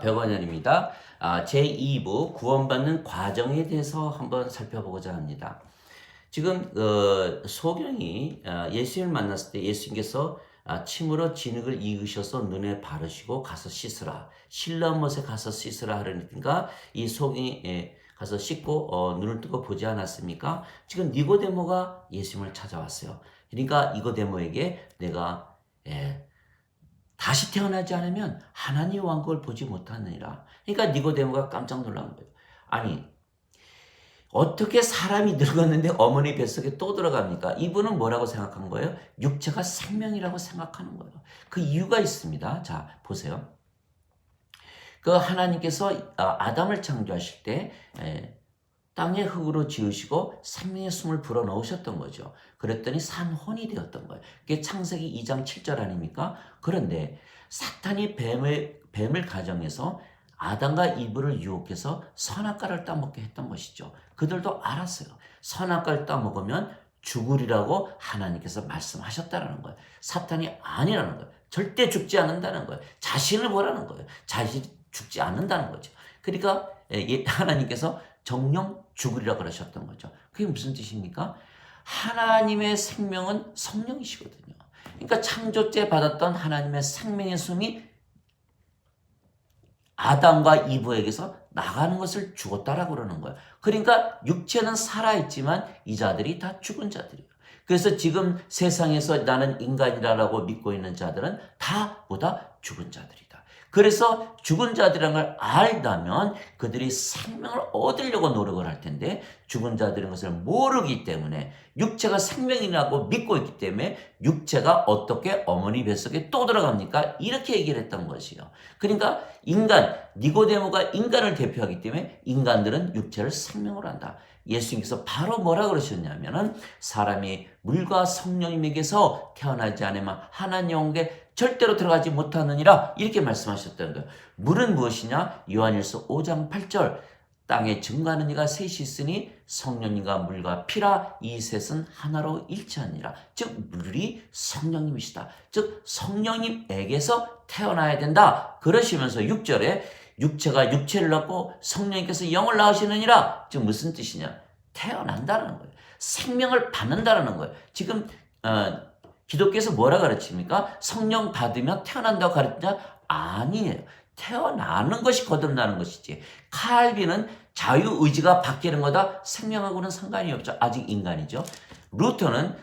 백원현입니다. 제2부 구원받는 과정에 대해서 한번 살펴보고자 합니다. 지금 소경이 예수님을 만났을 때 예수님께서 침으로 진흙을 이으셔서 눈에 바르시고 가서 씻으라. 실로암못에 가서 씻으라 하려니까 이 소경이 가서 씻고 눈을 뜨고 보지 않았습니까? 지금 니고데모가 예수님을 찾아왔어요. 그러니까 니고데모에게 내가 다시 태어나지 않으면 하나님 왕국을 보지 못하느니라. 그러니까 니고데모가 깜짝 놀란 거예요. 아니, 어떻게 사람이 늙었는데 어머니 뱃속에 또 들어갑니까? 이분은 뭐라고 생각한 거예요? 육체가 생명이라고 생각하는 거예요. 그 이유가 있습니다. 자, 보세요. 그 하나님께서 아담을 창조하실 때 땅의 흙으로 지으시고 생명의 숨을 불어넣으셨던 거죠. 그랬더니 산혼이 되었던 거예요. 그게 창세기 2장 7절 아닙니까? 그런데 사탄이 뱀을 가정해서 아담과 이브를 유혹해서 선악과를 따먹게 했던 것이죠. 그들도 알았어요. 선악과를 따먹으면 죽으리라고 하나님께서 말씀하셨다는 거예요. 사탄이 아니라는 거예요. 절대 죽지 않는다는 거예요. 자신을 보라는 거예요. 자신이 죽지 않는다는 거죠. 그러니까 하나님께서 정령 죽으리라 그러셨던 거죠. 그게 무슨 뜻입니까? 하나님의 생명은 성령이시거든요. 그러니까 창조 때 받았던 하나님의 생명의 숨이 아담과 이브에게서 나가는 것을 죽었다라고 그러는 거예요. 그러니까 육체는 살아있지만 이 자들이 다 죽은 자들이에요. 그래서 지금 세상에서 나는 인간이라고 믿고 있는 자들은 다 보다 죽은 자들이다. 그래서 죽은 자들이라는 걸 알다면 그들이 생명을 얻으려고 노력을 할 텐데 죽은 자들인 것을 모르기 때문에 육체가 생명이라고 믿고 있기 때문에 육체가 어떻게 어머니 뱃속에 또 들어갑니까? 이렇게 얘기를 했던 것이요. 그러니까 니고데모가 인간을 대표하기 때문에 인간들은 육체를 생명으로 한다. 예수님께서 바로 뭐라 그러셨냐면은 사람이 물과 성령님에게서 태어나지 않으면 하나님 영국에 절대로 들어가지 못하느니라 이렇게 말씀하셨다는 거예요. 물은 무엇이냐? 요한일서 5장 8절 땅에 증거하는 이가 셋이 있으니 성령님과 물과 피라 이 셋은 하나로 일치하니라. 즉 물이 성령님이시다. 즉 성령님에게서 태어나야 된다. 그러시면서 6절에 육체가 육체를 낳고 성령님께서 영을 낳으시느니라. 즉 무슨 뜻이냐? 태어난다는 거예요. 생명을 받는다는 거예요. 지금 기독교에서 뭐라 가르칩니까? 성령 받으면 태어난다고 가르치냐? 아니에요. 태어나는 것이 거듭나는 것이지. 칼빈은 자유의지가 바뀌는 거다. 생명하고는 상관이 없죠. 아직 인간이죠. 루터는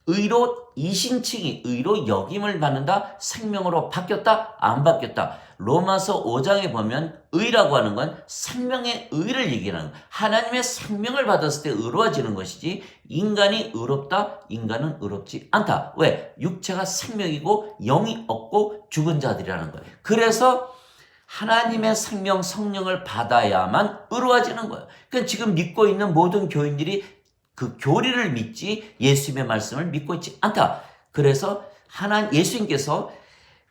의로 이신칭이 의로 여김을 받는다. 생명으로 바뀌었다. 안 바뀌었다. 로마서 5장에 보면 의라고 하는 건 생명의 의를 얘기하는 거예요. 하나님의 생명을 받았을 때 의로워지는 것이지 인간이 의롭다. 인간은 의롭지 않다. 왜? 육체가 생명이고 영이 없고 죽은 자들이라는 거예요. 그래서 하나님의 생명 성령을 받아야만 의로워지는 거예요. 그러니까 지금 믿고 있는 모든 교인들이 그 교리를 믿지 예수님의 말씀을 믿고 있지 않다. 그래서 예수님께서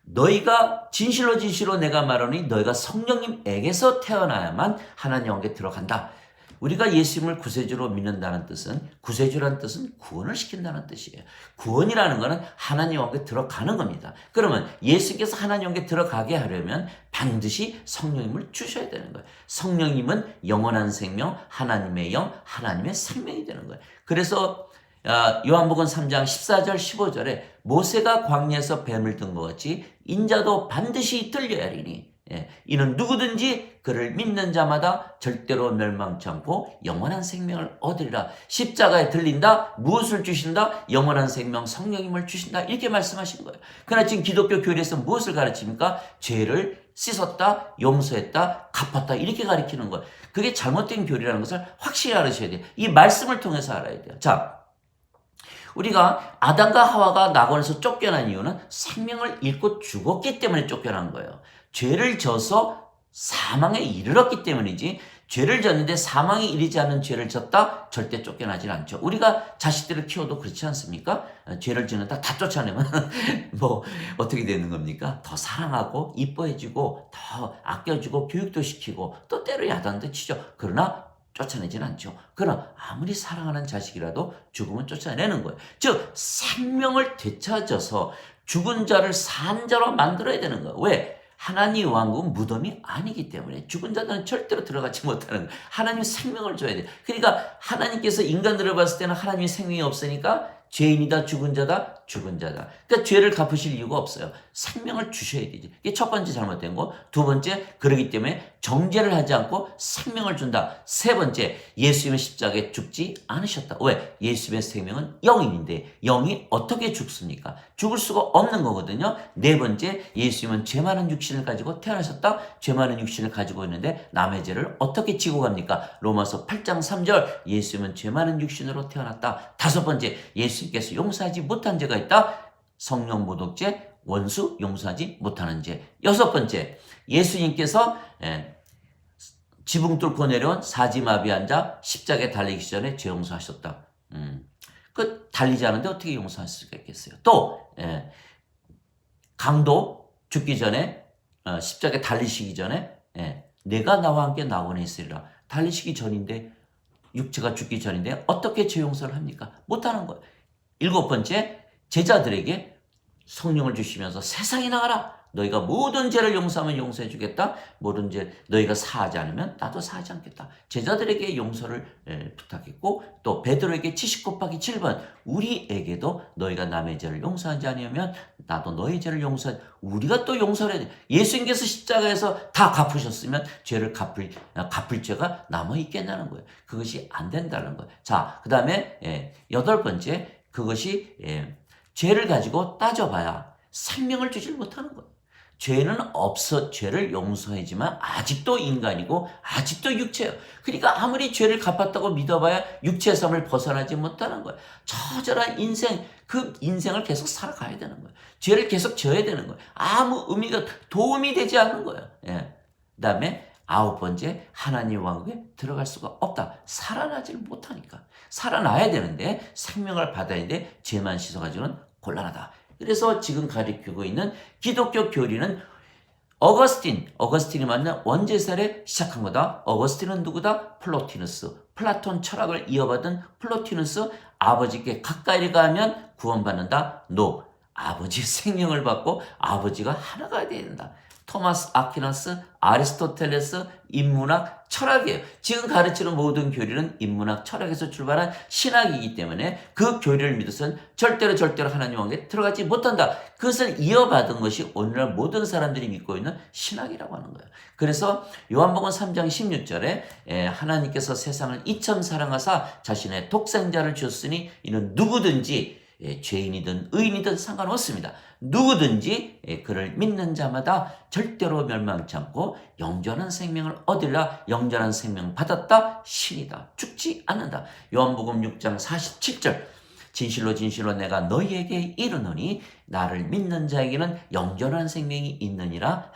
너희가 진실로 내가 말하니 너희가 성령님에게서 태어나야만 하나님 영에 들어간다. 우리가 예수님을 구세주로 믿는다는 뜻은 구세주라는 뜻은 구원을 시킨다는 뜻이에요. 구원이라는 것은 하나님 영에 들어가는 겁니다. 그러면 예수님께서 하나님 영에 들어가게 하려면 반드시 성령님을 주셔야 되는 거예요. 성령님은 영원한 생명, 하나님의 영, 하나님의 생명이 되는 거예요. 그래서 요한복음 3장 14절 15절에 모세가 광야에서 뱀을 든 것 같이 인자도 반드시 들려야 하리니 이는 누구든지 그를 믿는 자마다 절대로 멸망치 않고 영원한 생명을 얻으리라. 십자가에 들린다. 무엇을 주신다? 영원한 생명 성령님을 주신다. 이렇게 말씀하신 거예요. 그러나 지금 기독교 교리에서 무엇을 가르칩니까? 죄를 씻었다, 용서했다, 갚았다 이렇게 가르치는 거예요. 그게 잘못된 교리라는 것을 확실히 알으셔야 돼요. 이 말씀을 통해서 알아야 돼요. 자, 우리가 아담과 하와가 낙원에서 쫓겨난 이유는 생명을 잃고 죽었기 때문에 쫓겨난 거예요. 죄를 져서 사망에 이르렀기 때문이지 죄를 졌는데 사망에 이르지 않은 죄를 졌다? 절대 쫓겨나질 않죠. 우리가 자식들을 키워도 그렇지 않습니까? 죄를 지는다 다 쫓아내면 뭐 어떻게 되는 겁니까? 더 사랑하고 이뻐해주고 더 아껴주고 교육도 시키고 또 때로 야단도 치죠. 그러나 쫓아내진 않죠. 그러나 아무리 사랑하는 자식이라도 죽으면 쫓아내는 거예요. 즉 생명을 되찾아서 죽은 자를 산 자로 만들어야 되는 거예요. 왜? 하나님 왕국은 무덤이 아니기 때문에 죽은 자들은 절대로 들어가지 못하는 거예요. 하나님 생명을 줘야 돼요. 그러니까 하나님께서 인간들을 봤을 때는 하나님이 생명이 없으니까 죄인이다, 죽은 자다, 죽은 자다. 그러니까 죄를 갚으실 이유가 없어요. 생명을 주셔야 되지. 이게 첫 번째 잘못된 거. 두 번째, 그러기 때문에 정죄를 하지 않고 생명을 준다. 세 번째, 예수님은 십자가에 죽지 않으셨다. 왜? 예수님의 생명은 영인인데 영이 어떻게 죽습니까? 죽을 수가 없는 거거든요. 네 번째, 예수님은 죄 많은 육신을 가지고 태어나셨다. 죄 많은 육신을 가지고 있는데 남의 죄를 어떻게 지고 갑니까? 로마서 8장 3절, 예수님은 죄 많은 육신으로 태어났다. 다섯 번째, 예수님께서 용서하지 못한 죄가 있다. 성령 모독죄, 원수 용서하지 못하는 죄. 여섯 번째, 예수님께서 지붕 뚫고 내려온 사지마비한 자 십자가에 달리기 전에 죄 용서하셨다. 그 달리지 않은데 어떻게 용서할 수가 있겠어요? 또 강도 죽기 전에 십자가에 달리시기 전에 내가 나와 함께 낙원에 있으리라. 달리시기 전인데 육체가 죽기 전인데 어떻게 죄 용서를 합니까? 못하는 거예요. 일곱 번째, 제자들에게 성령을 주시면서 세상에 나가라. 너희가 모든 죄를 용서하면 용서해 주겠다. 모든 죄 너희가 사하지 않으면 나도 사하지 않겠다. 제자들에게 용서를 부탁했고 또 베드로에게 70 곱하기 7번 우리에게도 너희가 남의 죄를 용서하지 않으면 나도 너희 죄를 용서하지. 우리가 또 용서를 해야 돼. 예수님께서 십자가에서 다 갚으셨으면 죄를 갚을 죄가 남아있겠냐는 거예요. 그것이 안 된다는 거예요. 자, 그 다음에 여덟 번째, 그것이 죄를 가지고 따져봐야 생명을 주질 못하는 거예요. 죄는 죄를 용서하지만 아직도 인간이고 아직도 육체예요. 그러니까 아무리 죄를 갚았다고 믿어봐야 육체의 삶을 벗어나지 못하는 거예요. 처절한 인생, 그 인생을 계속 살아가야 되는 거예요. 죄를 계속 져야 되는 거예요. 아무 의미가 도움이 되지 않는 거예요. 그 다음에 아홉 번째, 하나님 왕국에 들어갈 수가 없다. 살아나질 못하니까. 살아나야 되는데 생명을 받아야 되는데 죄만 씻어가지고는 곤란하다. 그래서 지금 가리키고 있는 기독교 교리는 어거스틴이 만난 원제설에 시작한 거다. 어거스틴은 누구다? 플로티누스. 플라톤 철학을 이어받은 플로티누스. 아버지께 가까이 가면 구원받는다. 노. 아버지 생명을 받고 아버지가 하나가 되어야 된다. 토마스 아퀴나스, 아리스토텔레스, 인문학, 철학이에요. 지금 가르치는 모든 교리는 인문학, 철학에서 출발한 신학이기 때문에 그 교리를 믿어서는 절대로 하나님 왕국에 들어가지 못한다. 그것을 이어받은 것이 오늘날 모든 사람들이 믿고 있는 신학이라고 하는 거예요. 그래서 요한복음 3장 16절에 하나님께서 세상을 이처럼 사랑하사 자신의 독생자를 주었으니 이는 누구든지 죄인이든 의인이든 상관없습니다. 누구든지 그를 믿는 자마다 절대로 멸망치 않고 영원한 생명을 얻으리라. 영원한 생명 받았다. 신이다. 죽지 않는다. 요한복음 6장 47절 진실로 내가 너희에게 이르노니 나를 믿는 자에게는 영원한 생명이 있느니라.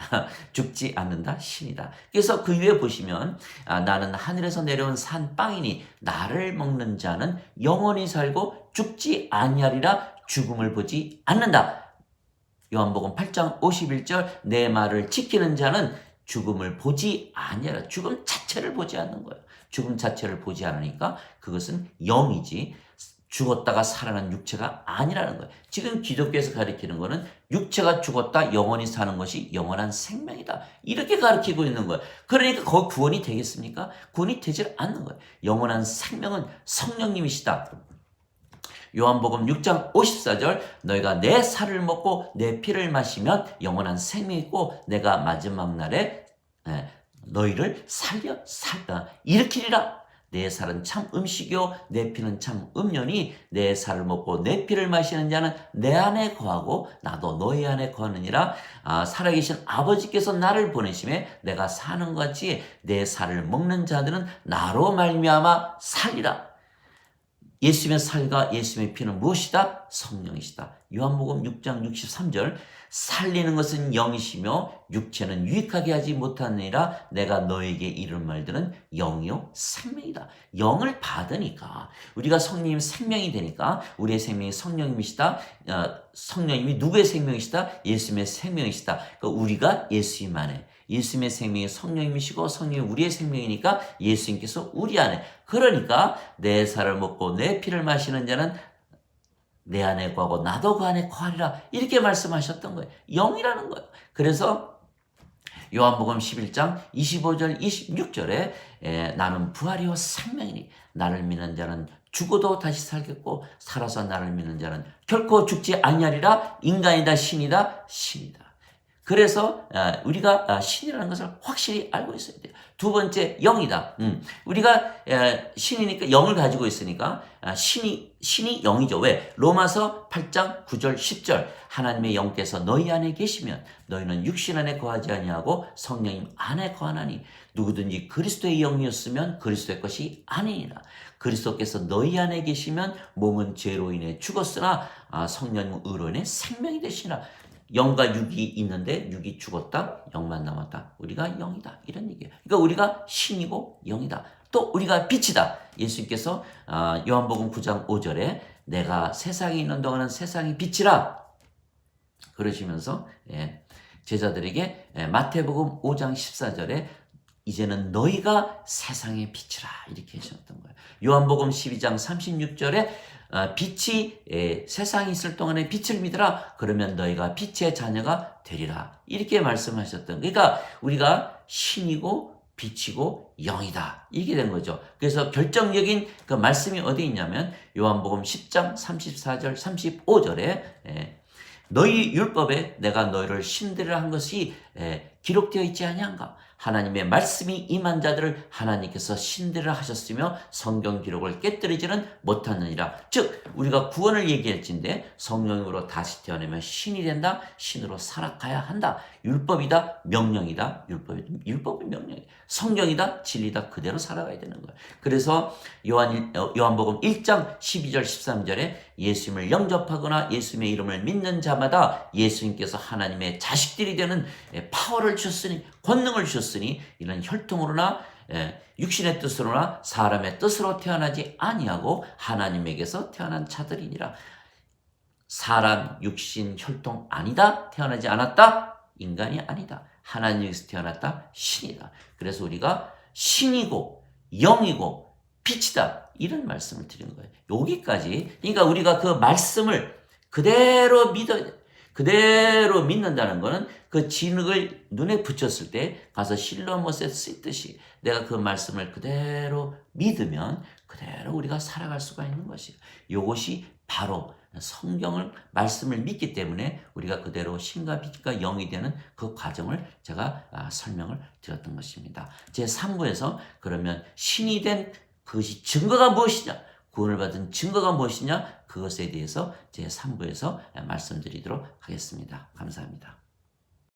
죽지 않는다. 신이다. 그래서 그 위에 보시면 나는 하늘에서 내려온 산빵이니 나를 먹는 자는 영원히 살고 죽지 아니하리라. 죽음을 보지 않는다. 요한복음 8장 51절 내 말을 지키는 자는 죽음을 보지 아니하라. 죽음 자체를 보지 않는 거예요. 죽음 자체를 보지 않으니까 그것은 영이지 죽었다가 살아난 육체가 아니라는 거예요. 지금 기독교에서 가르치는 거는 육체가 죽었다 영원히 사는 것이 영원한 생명이다. 이렇게 가르치고 있는 거예요. 그러니까 거기 구원이 되겠습니까? 구원이 되질 않는 거예요. 영원한 생명은 성령님이시다. 요한복음 6장 54절 너희가 내 살을 먹고 내 피를 마시면 영원한 생명이 있고 내가 마지막 날에 너희를 일으키리라. 내 살은 참 음식이요 내 피는 참 음료니 내 살을 먹고 내 피를 마시는 자는 내 안에 거하고 나도 너희 안에 거하느니라. 살아계신 아버지께서 나를 보내심에 내가 사는 것 같이 내 살을 먹는 자들은 나로 말미암아 살리라. 예수님의 살과 예수님의 피는 무엇이다? 성령이시다. 요한복음 6장 63절 살리는 것은 영이시며 육체는 유익하게 하지 못하느니라. 내가 너에게 이른 말들은 영이요 생명이다. 영을 받으니까 우리가 성령님 생명이 되니까 우리의 생명이 성령님이시다. 성령님이 누구의 생명이시다? 예수님의 생명이시다. 그러니까 우리가 예수님 안에 예수님의 생명이 성령님이시고 성령이 우리의 생명이니까 예수님께서 우리 안에. 그러니까 내 살을 먹고 내 피를 마시는 자는 내 안에 거하고 나도 그 안에 거하리라. 이렇게 말씀하셨던 거예요. 영이라는 거예요. 그래서 요한복음 11장 25절 26절에 나는 부활이요 생명이니 나를 믿는 자는 죽어도 다시 살겠고 살아서 나를 믿는 자는 결코 죽지 아니하리라. 인간이다 신이다 신이다. 그래서 우리가 신이라는 것을 확실히 알고 있어야 돼요. 두 번째, 영이다. 우리가 신이니까 영을 가지고 있으니까 신이 영이죠. 왜? 로마서 8장 9절 10절 하나님의 영께서 너희 안에 계시면 너희는 육신 안에 거하지 아니하고 성령님 안에 거하나니 누구든지 그리스도의 영이었으면 그리스도의 것이 아니니라. 그리스도께서 너희 안에 계시면 몸은 죄로 인해 죽었으나 성령님 의로 인해 생명이 되시니라. 영과 육이 있는데 육이 죽었다, 영만 남았다. 우리가 영이다. 이런 얘기예요. 그러니까 우리가 신이고 영이다. 또 우리가 빛이다. 예수님께서 요한복음 9장 5절에 내가 세상에 있는 동안은 세상의 빛이라 그러시면서 제자들에게 마태복음 5장 14절에 이제는 너희가 세상의 빛이라 이렇게 하셨던 거예요. 요한복음 12장 36절에 빛이 세상에 있을 동안에 빛을 믿으라. 그러면 너희가 빛의 자녀가 되리라. 이렇게 말씀하셨던. 그러니까 우리가 신이고 빛이고 영이다. 이게 된 거죠. 그래서 결정적인 그 말씀이 어디 있냐면 요한복음 10장 34절 35절에 너희 율법에 내가 너희를 신들이라 한 것이 기록되어 있지 아니한가? 하나님의 말씀이 임한 자들을 하나님께서 신들이라 하셨으며 성경 기록을 깨뜨리지는 못하느니라. 즉 우리가 구원을 얘기할진데 성령으로 다시 태어나면 신이 된다. 신으로 살아가야 한다. 율법이다. 명령이다. 율법은 명령이다. 성경이다. 진리다. 그대로 살아가야 되는 거예요. 그래서 요한복음 1장 12절 13절에 예수님을 영접하거나 예수님의 이름을 믿는 자마다 예수님께서 하나님의 자식들이 되는 파워를 주셨으니 권능을 주셨으니 이는 혈통으로나 육신의 뜻으로나 사람의 뜻으로 태어나지 아니하고 하나님에게서 태어난 자들이니라. 사람, 육신, 혈통 아니다. 태어나지 않았다. 인간이 아니다. 하나님에게서 태어났다. 신이다. 그래서 우리가 신이고 영이고 빛이다. 이런 말씀을 드린 거예요. 여기까지. 그러니까 우리가 그 말씀을 그대로 믿어야 돼. 그대로 믿는다는 것은 그 진흙을 눈에 붙였을 때 가서 실로못에 쓰듯이 내가 그 말씀을 그대로 믿으면 그대로 우리가 살아갈 수가 있는 것이에요. 이것이 바로 성경을 말씀을 믿기 때문에 우리가 그대로 신과 빛과 영이 되는 그 과정을 제가 설명을 드렸던 것입니다. 제 3부에서 그러면 신이 된 그것이 증거가 무엇이냐? 구원을 받은 증거가 무엇이냐? 그것에 대해서 제 3부에서 말씀드리도록 하겠습니다. 감사합니다.